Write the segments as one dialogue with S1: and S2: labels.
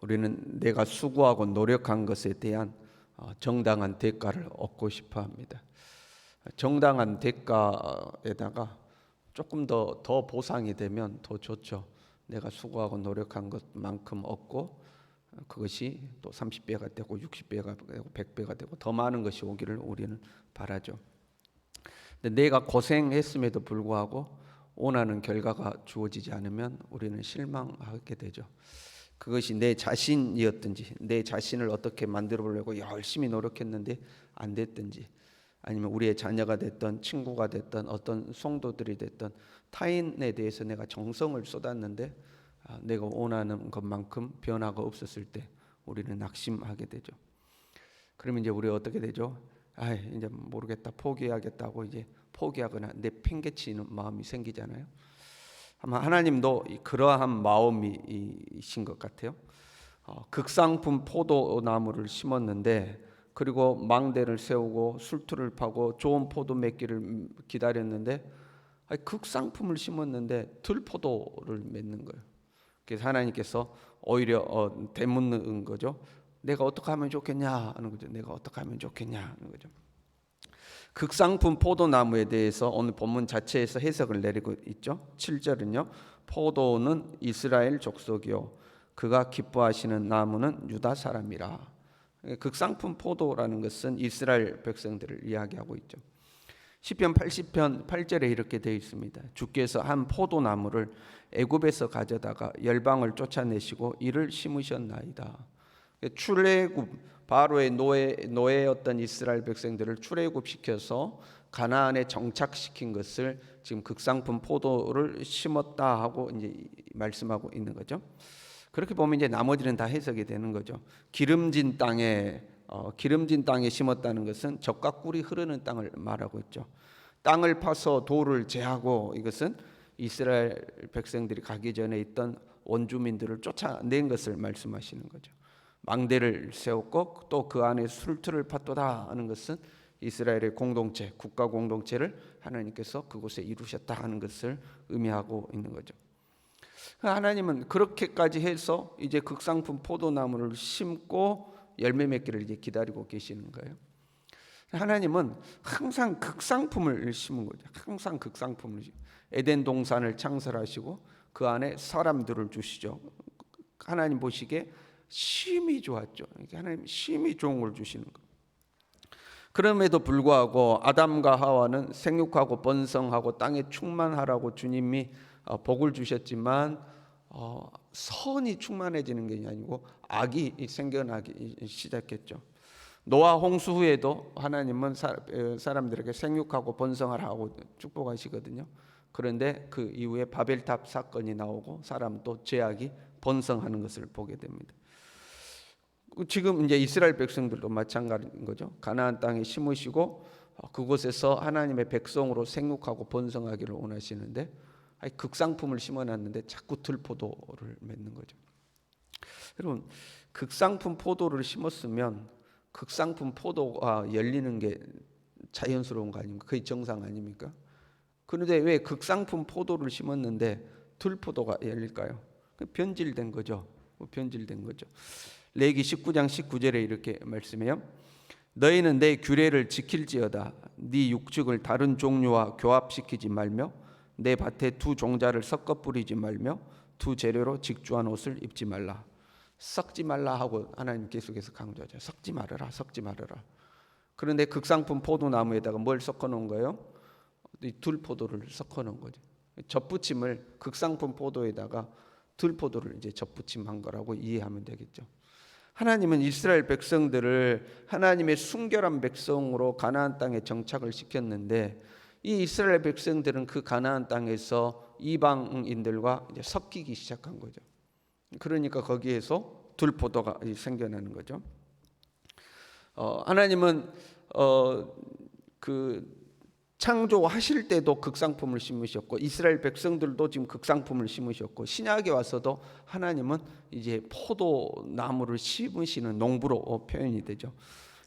S1: 우리는 내가 수고하고 노력한 것에 대한 정당한 대가를 얻고 싶어 합니다. 정당한 대가에다가 조금 더 보상이 되면 더 좋죠. 내가 수고하고 노력한 것만큼 얻고 그것이 또 30배가 되고 60배가 되고 100배가 되고 더 많은 것이 오기를 우리는 바라죠. 근데 내가 고생했음에도 불구하고 원하는 결과가 주어지지 않으면 우리는 실망하게 되죠. 그것이 내 자신이었든지 내 자신을 어떻게 만들어 보려고 열심히 노력했는데 안 됐든지, 아니면 우리의 자녀가 됐던 친구가 됐던 어떤 성도들이 됐던 타인에 대해서 내가 정성을 쏟았는데 내가 원하는 것만큼 변화가 없었을 때 우리는 낙심하게 되죠. 그러면 이제 우리가 어떻게 되죠? 이제 모르겠다, 포기하겠다고 이제 포기하거나 내팽개치는 마음이 생기잖아요. 아마 하나님도 그러한 마음이신 것 같아요. 극상품 포도나무를 심었는데, 그리고 망대를 세우고 술틀을 파고 좋은 포도 맺기를 기다렸는데 극상품을 심었는데 들포도를 맺는 거예요. 그래서 하나님께서 오히려 되묻는 거죠. 내가 어떻게 하면 좋겠냐 하는 거죠. 내가 어떻게 하면 좋겠냐 하는 거죠. 극상품 포도나무에 대해서 오늘 본문 자체에서 해석을 내리고 있죠. 7절은요. 포도는 이스라엘 족속이요 그가 기뻐하시는 나무는 유다 사람이라. 극상품 포도라는 것은 이스라엘 백성들을 이야기하고 있죠. 시편 80편 8절에 이렇게 되어 있습니다. 주께서 한 포도나무를 애굽에서 가져다가 열방을 쫓아내시고 이를 심으셨나이다. 출애굽, 바로의 노예였던 이스라엘 백성들을 출애굽시켜서 가나안에 정착시킨 것을 지금 극상품 포도를 심었다 하고 이제 말씀하고 있는 거죠. 그렇게 보면 이제 나머지는 다 해석이 되는 거죠. 기름진 땅에 심었다는 것은 젖과 꿀이 흐르는 땅을 말하고 있죠. 땅을 파서 돌을 제하고, 이것은 이스라엘 백성들이 가기 전에 있던 원주민들을 쫓아낸 것을 말씀하시는 거죠. 망대를 세웠고 또 그 안에 술틀을 팠도다 하는 것은 이스라엘의 공동체, 국가 공동체를 하나님께서 그곳에 이루셨다 하는 것을 의미하고 있는 거죠. 하나님은 그렇게까지 해서 이제 극상품 포도나무를 심고 열매 맺기를 이제 기다리고 계시는 거예요. 하나님은 항상 극상품을 심은 거죠. 항상 극상품을. 에덴 동산을 창설하시고 그 안에 사람들을 주시죠. 하나님 보시기에 심이 좋았죠. 하나님 심이 좋은 걸 주시는 거예요. 그럼에도 불구하고 아담과 하와는 생육하고 번성하고 땅에 충만하라고 주님이 복을 주셨지만 선이 충만해지는 게 아니고 악이 생겨나기 시작했죠. 노아 홍수 후에도 하나님은 사람들에게 생육하고 번성하라고 축복하시거든요. 그런데 그 이후에 바벨탑 사건이 나오고 사람도 죄악이 번성하는 것을 보게 됩니다. 지금 이제 이스라엘 백성들도 마찬가지인 거죠. 가나안 땅에 심으시고 그곳에서 하나님의 백성으로 생육하고 번성하기를 원하시는데 극상품을 심어놨는데 자꾸 들포도를 맺는 거죠. 여러분, 극상품 포도를 심었으면 극상품 포도가 열리는 게 자연스러운 거 아닙니까? 그게 정상 아닙니까? 그런데 왜 극상품 포도를 심었는데 들포도가 열릴까요? 변질된 거죠. 변질된 거죠. 레위기 19장 19절에 이렇게 말씀해요. 너희는 내 규례를 지킬지어다. 네 육축을 다른 종류와 교합시키지 말며 내 밭에 두 종자를 섞어 뿌리지 말며 두 재료로 직주한 옷을 입지 말라. 섞지 말라 하고 하나님 계속해서 강조하죠. 섞지 말아라, 섞지 말아라. 그런데 극상품 포도나무에다가 뭘 섞어 놓은 거예요? 들포도를 섞어 놓은 거죠. 덧붙임을 극상품 포도에다가 들포도를 이제 덧붙임한 거라고 이해하면 되겠죠. 하나님은 이스라엘 백성들을 하나님의 순결한 백성으로 가나안 땅에 정착을 시켰는데, 이 이스라엘 백성들은 그 가나안 땅에서 이방인들과 이제 섞이기 시작한 거죠. 그러니까 거기에서 들포도가 생겨나는 거죠. 하나님은 그 창조하실 때도 극상품을 심으셨고 이스라엘 백성들도 지금 극상품을 심으셨고 신약에 와서도 하나님은 이제 포도나무를 심으시는 농부로 표현이 되죠.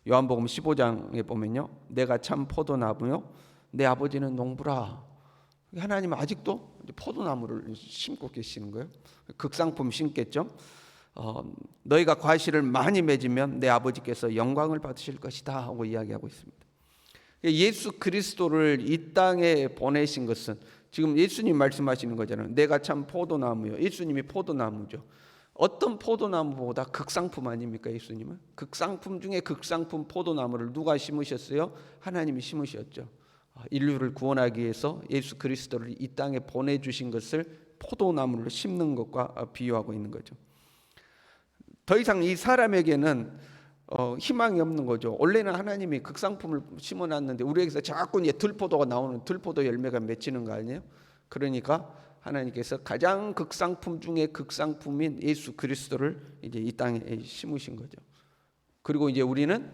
S1: 요한복음 15장에 보면요, 내가 참 포도나무요 내 아버지는 농부라. 하나님은 아직도 포도나무를 심고 계시는 거예요. 극상품 심겠죠. 너희가 과실을 많이 맺으면 내 아버지께서 영광을 받으실 것이다 하고 이야기하고 있습니다. 예수 그리스도를 이 땅에 보내신 것은 지금 예수님 말씀하시는 거잖아요. 내가 참 포도나무요. 예수님이 포도나무죠. 어떤 포도나무보다 극상품 아닙니까? 예수님은 극상품 중에 극상품 포도나무를 누가 심으셨어요? 하나님이 심으셨죠. 인류를 구원하기 위해서 예수 그리스도를 이 땅에 보내주신 것을 포도나무를 심는 것과 비유하고 있는 거죠. 더 이상 이 사람에게는 희망이 없는 거죠. 원래는 하나님이 극상품을 심어놨는데 우리에게서 자꾸 이제 들포도가 나오는 들포도 열매가 맺히는 거 아니에요? 그러니까 하나님께서 가장 극상품 중에 극상품인 예수 그리스도를 이제 이 땅에 심으신 거죠. 그리고 이제 우리는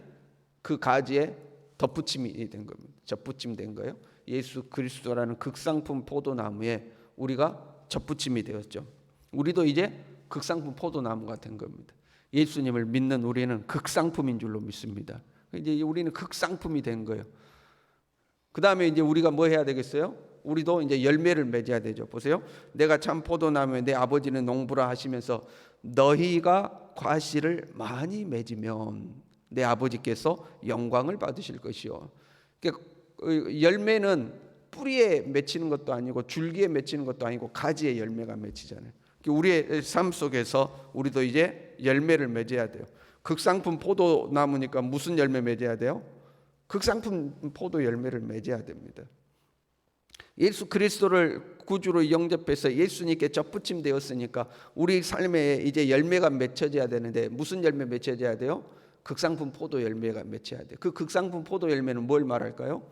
S1: 그 가지에 덧붙임이 된 겁니다. 접붙임 된 거예요. 예수 그리스도라는 극상품 포도나무에 우리가 접붙임이 되었죠. 우리도 이제 극상품 포도나무가 된 겁니다. 예수님을 믿는 우리는 극상품인 줄로 믿습니다. 이제 우리는 극상품이 된 거예요. 그 다음에 이제 우리가 뭐 해야 되겠어요? 우리도 이제 열매를 맺어야 되죠. 보세요. 내가 참 포도나무에 내 아버지는 농부라 하시면서 너희가 과실을 많이 맺으면 내 아버지께서 영광을 받으실 것이요. 그러니까 열매는 뿌리에 맺히는 것도 아니고 줄기에 맺히는 것도 아니고 가지에 열매가 맺히잖아요. 우리의 삶 속에서 우리도 이제 열매를 맺어야 돼요. 극상품 포도나무니까 무슨 열매 맺어야 돼요? 극상품 포도 열매를 맺어야 됩니다. 예수 그리스도를 구주로 영접해서 예수님께 접붙임 되었으니까 우리 삶에 이제 열매가 맺혀져야 되는데 무슨 열매 맺혀져야 돼요? 극상품 포도 열매가 맺혀야 돼요. 그 극상품 포도 열매는 뭘 말할까요?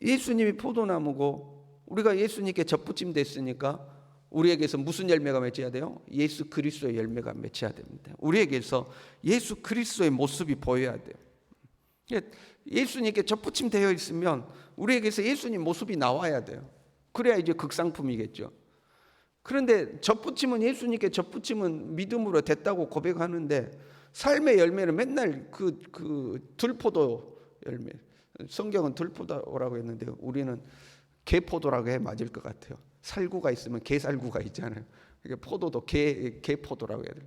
S1: 예수님이 포도나무고 우리가 예수님께 접붙임 됐으니까 우리에게서 무슨 열매가 맺혀야 돼요? 예수 그리스도의 열매가 맺혀야 됩니다. 우리에게서 예수 그리스도의 모습이 보여야 돼요. 예수님께 접붙임 되어 있으면 우리에게서 예수님 모습이 나와야 돼요. 그래야 이제 극상품이겠죠. 그런데 접붙임은 예수님께 접붙임은 믿음으로 됐다고 고백하는데 삶의 열매는 맨날 그 들포도 열매. 성경은 들포도라고 했는데 우리는 개포도라고 해 맞을 것 같아요. 살구가 있으면 개살구가 있잖아요. 포도도 개포도라고 해야 돼요.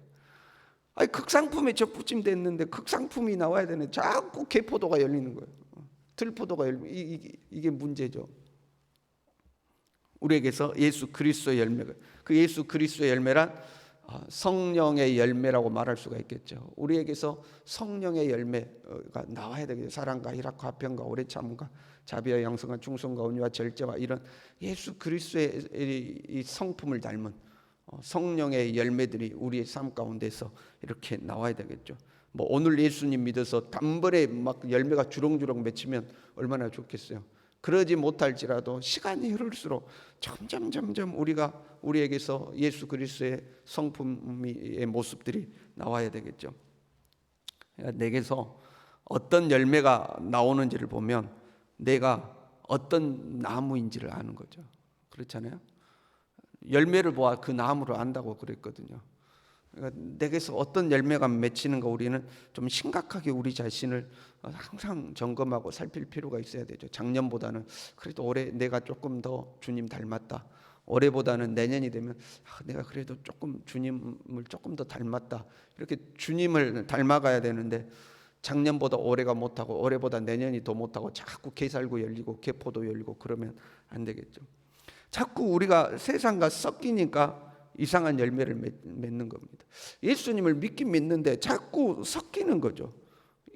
S1: 아니 극상품에 접붙임 됐는데 극상품이 나와야 되는데 자꾸 개포도가 열리는 거예요. 들포도가 열리면 이게 문제죠. 우리에게서 예수 그리스도의 열매가 그 예수 그리스도의 열매란 성령의 열매라고 말할 수가 있겠죠. 우리에게서 성령의 열매가 나와야 되겠죠. 사랑과 희락과 화평과 오래 참음과 자비와 양성과 충성과 온유와 절제와 이런 예수 그리스도의 이 성품을 닮은 성령의 열매들이 우리의 삶 가운데서 이렇게 나와야 되겠죠. 뭐 오늘 예수님 믿어서 단번에 막 열매가 주렁주렁 맺히면 얼마나 좋겠어요. 그러지 못할지라도 시간이 흐를수록 점점 우리에게서 예수 그리스도의 성품의 모습들이 나와야 되겠죠. 내게서 어떤 열매가 나오는지를 보면 내가 어떤 나무인지를 아는 거죠. 그렇잖아요. 열매를 보아 그 나무를 안다고 그랬거든요. 그러니까 내게서 어떤 열매가 맺히는가 우리는 좀 심각하게 우리 자신을 항상 점검하고 살필 필요가 있어야 되죠. 작년보다는 그래도 올해 내가 조금 더 주님 닮았다. 올해보다는 내년이 되면 내가 그래도 조금 주님을 조금 더 닮았다. 이렇게 주님을 닮아가야 되는데 작년보다 올해가 못하고 올해보다 내년이 더 못하고 자꾸 개살구 열리고 개포도 열리고 그러면 안 되겠죠. 자꾸 우리가 세상과 섞이니까 이상한 열매를 맺는 겁니다. 예수님을 믿긴 믿는데 자꾸 섞이는 거죠.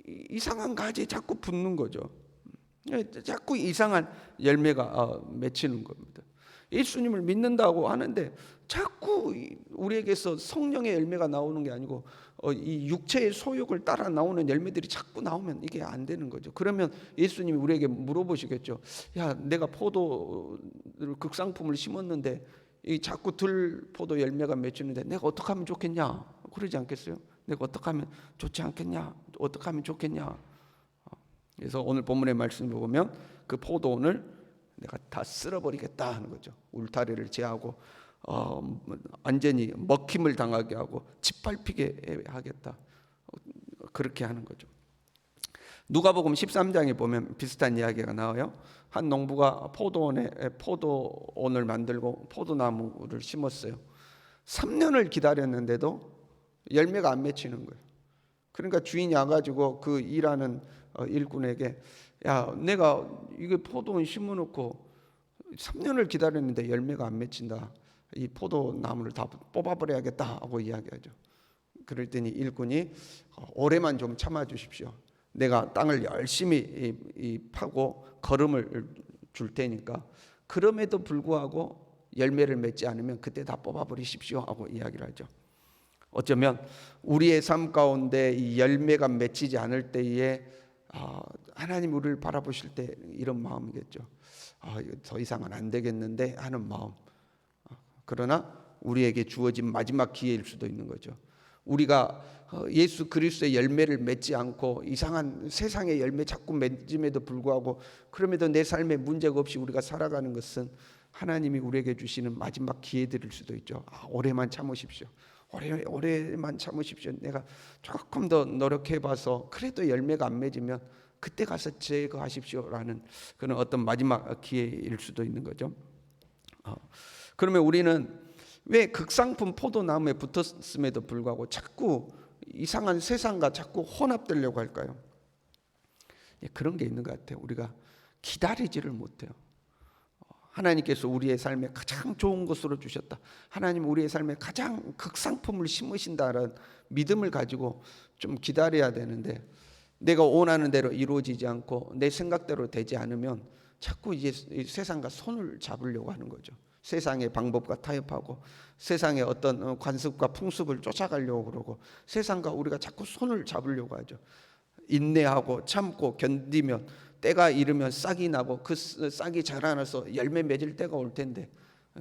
S1: 이상한 가지에 자꾸 붙는 거죠. 자꾸 이상한 열매가 맺히는 겁니다. 예수님을 믿는다고 하는데 자꾸 우리에게서 성령의 열매가 나오는 게 아니고 이 육체의 소욕을 따라 나오는 열매들이 자꾸 나오면 이게 안 되는 거죠. 그러면 예수님이 우리에게 물어보시겠죠. 야, 내가 포도 극상품을 심었는데 이 자꾸 들포도 열매가 맺히는데 내가 어떻게 하면 좋겠냐? 그러지 않겠어요? 내가 어떻게 하면 좋지 않겠냐? 어떻게 하면 좋겠냐? 그래서 오늘 본문의 말씀을 보면 그 포도원을 내가 다 쓸어버리겠다 하는 거죠. 울타리를 제하고 완전히 먹힘을 당하게 하고 짓밟히게 하겠다. 그렇게 하는 거죠. 누가복음 13장에 보면 비슷한 이야기가 나와요. 한 농부가 포도원을 만들고 포도나무를 심었어요. 3년을 기다렸는데도 열매가 안 맺히는 거예요. 그러니까 주인이 와가지고 그 일하는 일꾼에게 야, 내가 이게 포도원 심어놓고 3년을 기다렸는데 열매가 안 맺힌다. 이 포도나무를 다 뽑아버려야겠다 하고 이야기하죠. 그럴 때니 일꾼이 올해만 좀 참아 주십시오. 내가 땅을 열심히 파고 거름을 줄 테니까 그럼에도 불구하고 열매를 맺지 않으면 그때 다 뽑아버리십시오 하고 이야기를 하죠. 어쩌면 우리의 삶 가운데 이 열매가 맺히지 않을 때에 하나님 우리를 바라보실 때 이런 마음이겠죠. 더 이상은 안 되겠는데 하는 마음. 그러나 우리에게 주어진 마지막 기회일 수도 있는 거죠. 우리가 예수 그리스도의 열매를 맺지 않고 이상한 세상의 열매 자꾸 맺음에도 불구하고 그럼에도 내 삶에 문제가 없이 우리가 살아가는 것은 하나님이 우리에게 주시는 마지막 기회들일 수도 있죠. 올해만 참으십시오. 올해만 참으십시오. 내가 조금 더 노력해봐서 그래도 열매가 안 맺으면 그때 가서 제거하십시오라는 그런 어떤 마지막 기회일 수도 있는 거죠. 그러면 우리는 왜 극상품 포도나무에 붙었음에도 불구하고 자꾸 이상한 세상과 자꾸 혼합되려고 할까요? 그런 게 있는 것 같아요. 우리가 기다리지를 못해요. 하나님께서 우리의 삶에 가장 좋은 것으로 주셨다. 하나님 우리의 삶에 가장 극상품을 심으신다는 믿음을 가지고 좀 기다려야 되는데 내가 원하는 대로 이루어지지 않고 내 생각대로 되지 않으면 자꾸 이제 세상과 손을 잡으려고 하는 거죠. 세상의 방법과 타협하고 세상의 어떤 관습과 풍습을 쫓아가려고 그러고 세상과 우리가 자꾸 손을 잡으려고 하죠. 인내하고 참고 견디면 때가 이르면 싹이 나고 그 싹이 자라나서 열매 맺을 때가 올 텐데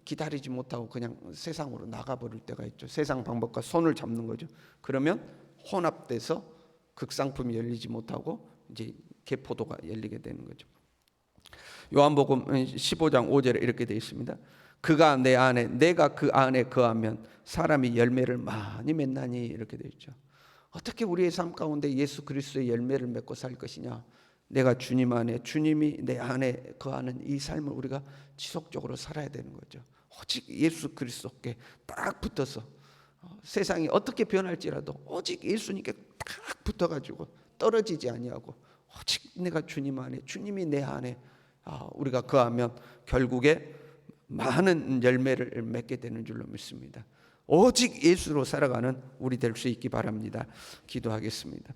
S1: 기다리지 못하고 그냥 세상으로 나가버릴 때가 있죠. 세상 방법과 손을 잡는 거죠. 그러면 혼합돼서 극상품이 열리지 못하고 이제 개포도가 열리게 되는 거죠. 요한복음 15장 5절에 이렇게 되어 있습니다. 그가 내 안에 내가 그 안에 거하면 사람이 열매를 많이 맺나니 이렇게 되어 있죠. 어떻게 우리의 삶 가운데 예수 그리스도의 열매를 맺고 살 것이냐? 내가 주님 안에 주님이 내 안에 거하는 이 삶을 우리가 지속적으로 살아야 되는 거죠. 오직 예수 그리스도께 딱 붙어서 세상이 어떻게 변할지라도 오직 예수님께 딱 붙어가지고 떨어지지 아니하고 오직 내가 주님 안에 주님이 내 안에 우리가 거하면 결국에 많은 열매를 맺게 되는 줄로 믿습니다. 오직 예수로 살아가는 우리 될 수 있기 바랍니다. 기도하겠습니다.